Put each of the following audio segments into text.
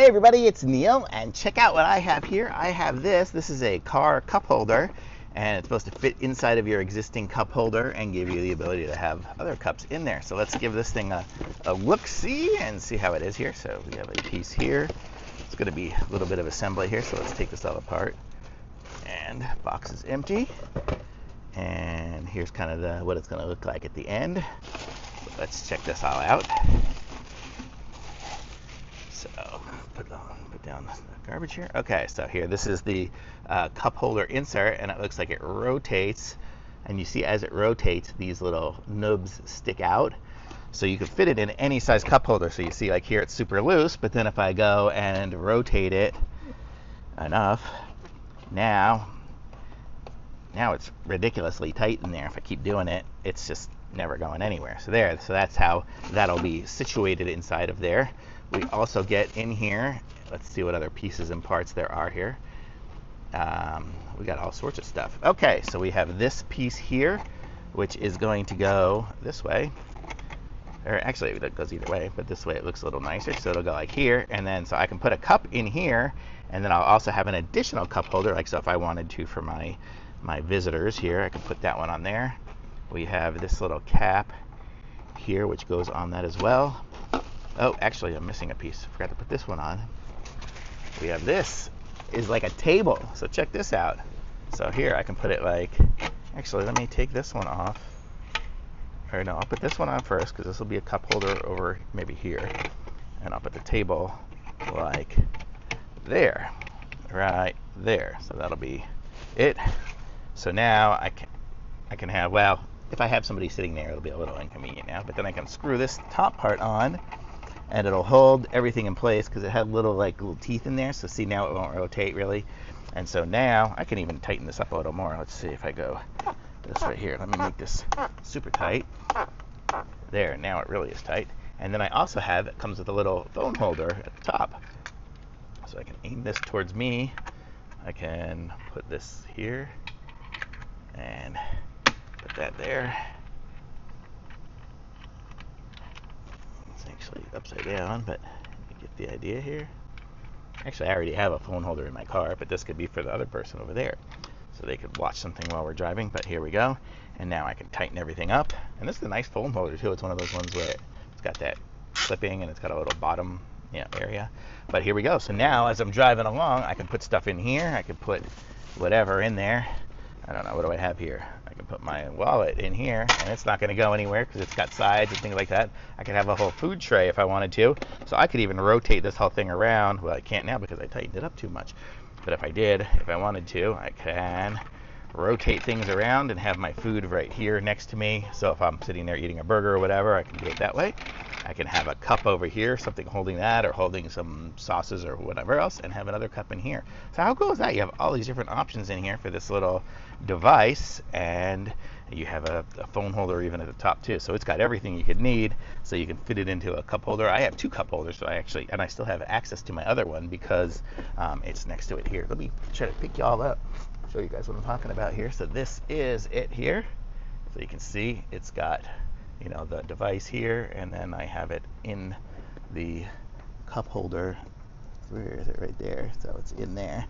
Hey everybody, it's Neil, and check out what I have here. I have this. This is a car cup holder, and it's supposed to fit inside of your existing cup holder and give you the ability to have other cups in there. So let's give this thing a look-see and see how it is here. So we have a piece here. It's going to be a little bit of assembly here, so let's take this all apart. And box is empty. And here's kind of what it's going to look like at the end. Let's check this all out. So put down the garbage here. Okay, so here, this is the cup holder insert, and it looks like it rotates. And you see as it rotates, these little nubs stick out. So you can fit it in any size cup holder. So you see like here it's super loose, but then if I go and rotate it enough, now it's ridiculously tight in there. If I keep doing it, it's just never going anywhere. So that's how that'll be situated inside of there. We also get in here, let's see what other pieces and parts there are here. We got all sorts of stuff. Okay, so we have this piece here, which is going to go this way. Or actually, it goes either way, but this way it looks a little nicer. So it'll go like here, and then so I can put a cup in here, and then I'll also have an additional cup holder, like so if I wanted to for my visitors here, I can put that one on there. We have this little cap here, which goes on that as well. Oh, actually, I'm missing a piece. Forgot to put this one on. We have this is like a table. So check this out. So here I can put it like, actually, let me take this one off. Or no, I'll put this one on first because this will be a cup holder over maybe here. And I'll put the table like there, right there. So that'll be it. So now I can have, well, if I have somebody sitting there, it'll be a little inconvenient now, but then I can screw this top part on, and it'll hold everything in place because it had little teeth in there. So see, now it won't rotate really. And so now I can even tighten this up a little more. Let's see if I go this right here. Let me make this super tight. There, now it really is tight. And then I also have, it comes with a little phone holder at the top. So I can aim this towards me. I can put this here and put that there. It's actually upside down, but you get the idea here. Actually, I already have a phone holder in my car, but this could be for the other person over there. So they could watch something while we're driving, but here we go. And now I can tighten everything up. And this is a nice phone holder too. It's one of those ones where it's got that clipping and it's got a little bottom area. But here we go. So now as I'm driving along, I can put stuff in here. I can put whatever in there. I don't know, what do I have here? I can put my wallet in here, and it's not going to go anywhere because it's got sides and things like that. I could have a whole food tray if I wanted to. So I could even rotate this whole thing around. Well, I can't now because I tightened it up too much. But if I wanted to, I can rotate things around and have my food right here next to me. So if I'm sitting there eating a burger or whatever, I can do it that way. I can have a cup over here, something holding that, or holding some sauces or whatever else, and have another cup in here. So how cool is that? You have all these different options in here for this little device, and you have a phone holder even at the top too. So it's got everything you could need, so you can fit it into a cup holder. I have two cup holders, so I still have access to my other one because it's next to it here. Let me try to pick you all up, show you guys what I'm talking about here. So this is it here. So you can see it's got the device here, and then I have it in the cup holder. Where is it? Right there. So it's in there,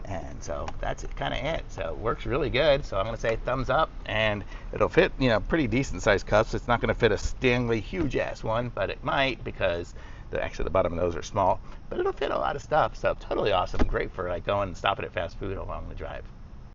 and so that's kind of it. So it works really good. So I'm going to say thumbs up, and it'll fit pretty decent sized cups. It's not going to fit a Stanley huge ass one, but it might because the bottom of those are small, but it'll fit a lot of stuff. So totally awesome. Great for going and stopping at fast food along the drive.